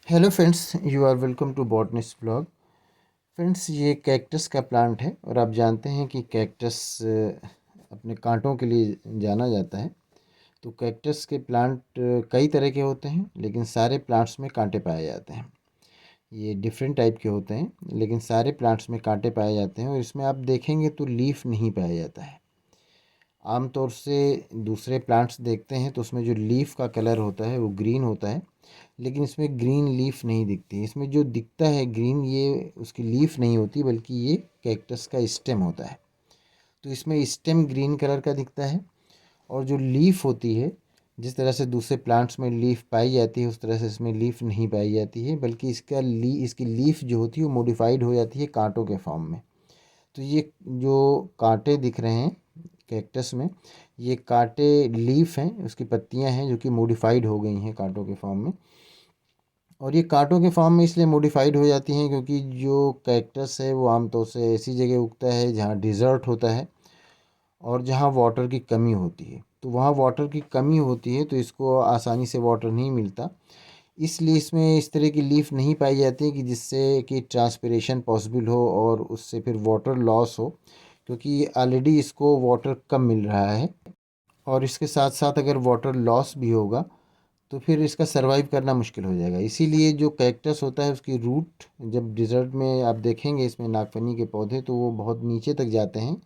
Hello friends, you are welcome to botanist blog. Friends, ये cactus का plant है और आप जानते हैं कि कैक्टस अपने कांटों के लिए जाना जाता है। तो कैक्टस के प्लांट कई तरह के होते हैं, लेकिन सारे प्लांट्स में कांटे पाए जाते हैं। ये डिफरेंट टाइप के होते हैं, लेकिन सारे प्लांट्स में कांटे पाए जाते हैं और इसमें आप देखेंगे तो लीफ नहीं पाया जाता है। आमतौर से दूसरे प्लांट्स देखते हैं तो उसमें जो लीफ का कलर होता है वो ग्रीन होता है, लेकिन इसमें ग्रीन लीफ नहीं दिखती। इसमें जो दिखता है ग्रीन, ये उसकी लीफ नहीं होती बल्कि ये कैक्टस का स्टेम होता है। तो इसमें स्टेम ग्रीन कलर का दिखता है और जो लीफ होती है, जिस तरह से दूसरे प्लांट्स में लीफ पाई जाती है उस तरह से इसमें लीफ नहीं पाई जाती है, बल्कि इसकी लीफ जो होती है वो मॉडिफाइड हो जाती है कांटों के फॉर्म में। तो ये जो कांटे दिख रहे हैं कैक्टस में, ये कांटे लीफ हैं, उसकी पत्तियां हैं जो कि मॉडिफाइड हो गई हैं कांटों के फॉर्म में। और ये कांटों के फॉर्म में इसलिए मॉडिफाइड हो जाती हैं क्योंकि जो कैक्टस है वो आमतौर से ऐसी जगह उगता है जहाँ डिज़र्ट होता है और जहाँ वाटर की कमी होती है। तो वहाँ वाटर की कमी होती है तो इसको आसानी से वाटर नहीं मिलता, इसलिए इसमें इस तरह की लीफ नहीं पाई जाती है कि जिससे कि ट्रांसपिरेशन पॉसिबल हो और उससे फिर वाटर लॉस हो, क्योंकि ऑलरेडी इसको वाटर कम मिल रहा है। और इसके साथ साथ अगर वाटर लॉस भी होगा तो फिर इसका सर्वाइव करना मुश्किल हो जाएगा। इसीलिए जो कैक्टस होता है उसकी रूट, जब डिज़र्ट में आप देखेंगे इसमें नागफनी के पौधे, तो वो बहुत नीचे तक जाते हैं।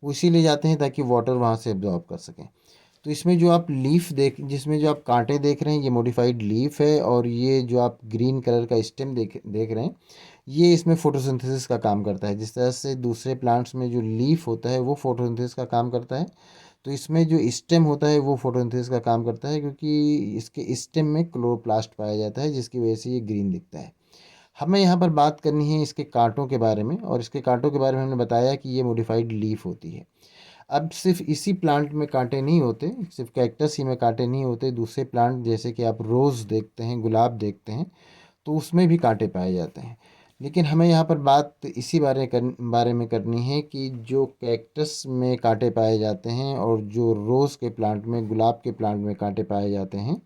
वो इसीलिए जाते हैं ताकि वाटर वहाँ से एब्जॉर्ब कर सकें। तो इसमें जो आप लीफ जिसमें जो आप कांटे देख रहे हैं ये मॉडिफाइड लीफ है, और ये जो आप ग्रीन कलर का स्टेम देख रहे हैं, ये इसमें फोटोसिंथेसिस का काम करता है। जिस तरह से दूसरे प्लांट्स में जो लीफ होता है वो फोटोसिंथेसिस का काम करता है, तो इसमें जो स्टेम होता है वो फोटोसिंथेसिस का काम करता है, क्योंकि इसके स्टेम में क्लोरोप्लास्ट पाया जाता है जिसकी वजह से ये ग्रीन दिखता है। हमें यहाँ पर बात करनी है इसके कांटों के बारे में, और इसके कांटों के बारे में हमने बताया कि ये मॉडिफाइड लीफ होती है। अब सिर्फ इसी प्लांट में कांटे नहीं होते, सिर्फ कैक्टस ही में कांटे नहीं होते, दूसरे प्लांट जैसे कि आप रोज़ देखते हैं, गुलाब देखते हैं, तो उसमें भी कांटे पाए जाते हैं। लेकिन हमें यहाँ पर बात इसी बारे में करनी है कि जो कैक्टस में कांटे पाए जाते हैं और जो रोज़ के प्लांट में, गुलाब के प्लांट में कांटे पाए जाते हैं,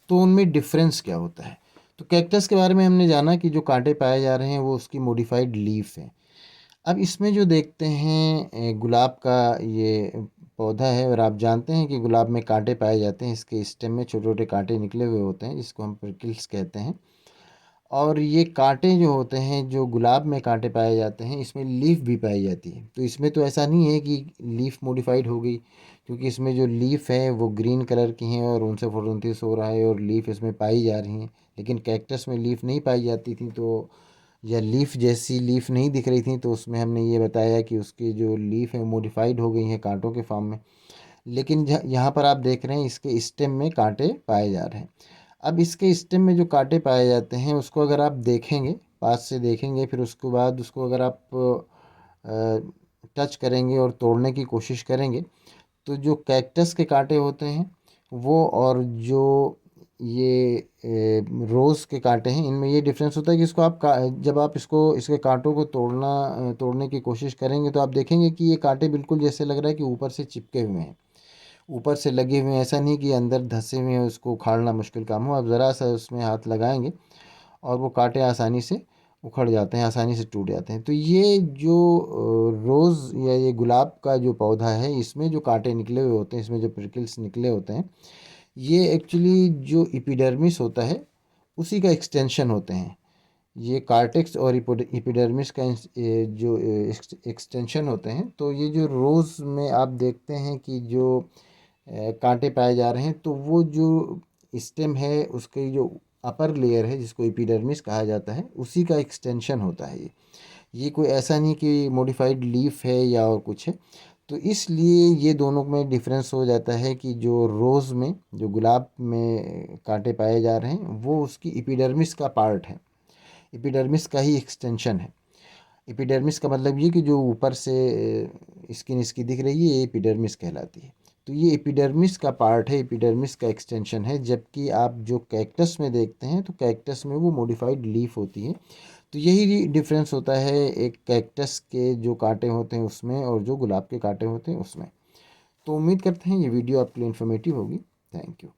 तो उनमें डिफरेंस क्या होता है। तो कैक्टस के बारे में हमने जाना कि जो कांटे पाए जा रहे हैं वो उसकी मॉडिफाइड लीफ है। अब इसमें जो देखते हैं गुलाब का ये पौधा है, और आप जानते हैं कि गुलाब में कांटे पाए जाते हैं, इसके स्टेम में छोटे छोटे कांटे निकले हुए होते हैं जिसको हम प्रिकल्स कहते हैं। और ये कांटे जो होते हैं, जो गुलाब में कांटे पाए जाते हैं, इसमें लीफ भी पाई जाती है। तो इसमें तो ऐसा नहीं है कि लीफ मॉडिफाइड हो गई, क्योंकि इसमें जो लीफ है वो ग्रीन कलर की हैं और उनसे फोटोसिंथेसिस हो रहा है और लीफ इसमें पाई जा रही हैं। लेकिन कैक्टस में लीफ नहीं पाई जाती थी, तो या लीफ जैसी लीफ नहीं दिख रही थी, तो उसमें हमने ये बताया कि उसकी जो लीफ है मॉडिफाइड हो गई हैं कांटों के फॉर्म में। लेकिन यहाँ पर आप देख रहे हैं इसके स्टेम में कांटे पाए जा रहे हैं। अब इसके स्टेम में जो कांटे पाए जाते हैं उसको अगर आप देखेंगे, पास से देखेंगे, फिर उसके बाद उसको अगर आप टच करेंगे और तोड़ने की कोशिश करेंगे, तो जो कैक्टस के कांटे होते हैं वो, और जो ये रोज़ के कांटे हैं, इनमें ये डिफरेंस होता है कि इसको जब आप इसके कांटों को तोड़ने की कोशिश करेंगे तो आप देखेंगे कि ये कांटे बिल्कुल जैसे लग रहा है कि ऊपर से चिपके हुए हैं, ऊपर से लगे हुए हैं। ऐसा नहीं कि अंदर धंसे हुए हैं, उसको उखाड़ना मुश्किल काम हो। आप ज़रा सा उसमें हाथ लगाएंगे और वो कांटे आसानी से उखड़ जाते हैं, आसानी से टूट जाते हैं। तो ये जो रोज़ या ये गुलाब का जो पौधा है, इसमें जो कांटे निकले हुए होते हैं, इसमें जो प्रिकल्स निकले होते हैं, ये एक्चुअली जो एपिडर्मिस होता है उसी का एक्सटेंशन होते हैं। ये कार्टेक्स और एपिडर्मिस का जो एक्सटेंशन होते हैं। तो ये जो रोज़ में आप देखते हैं कि जो कांटे पाए जा रहे हैं, तो वो जो स्टेम है उसकी जो अपर लेयर है जिसको एपिडर्मिस कहा जाता है, उसी का एक्सटेंशन होता है ये कोई ऐसा नहीं कि मॉडिफाइड लीफ है या और कुछ है। तो इसलिए ये दोनों में डिफरेंस हो जाता है कि जो रोज़ में, जो गुलाब में कांटे पाए जा रहे हैं, वो उसकी एपिडर्मिस का पार्ट है, एपिडर्मिस का ही एक्सटेंशन है। एपिडर्मिस का मतलब ये कि जो ऊपर से स्किन इसकी दिख रही है, ये एपिडर्मिस कहलाती है। तो ये एपिडर्मिस का पार्ट है, एपिडर्मिस का एक्सटेंशन है। जबकि आप जो कैक्टस में देखते हैं तो कैक्टस में वो मॉडिफाइड लीफ होती है। तो यही डिफरेंस होता है एक कैक्टस के जो कांटे होते हैं उसमें और जो गुलाब के कांटे होते हैं उसमें। तो उम्मीद करते हैं ये वीडियो आपके लिए इन्फॉर्मेटिव होगी। Thank you.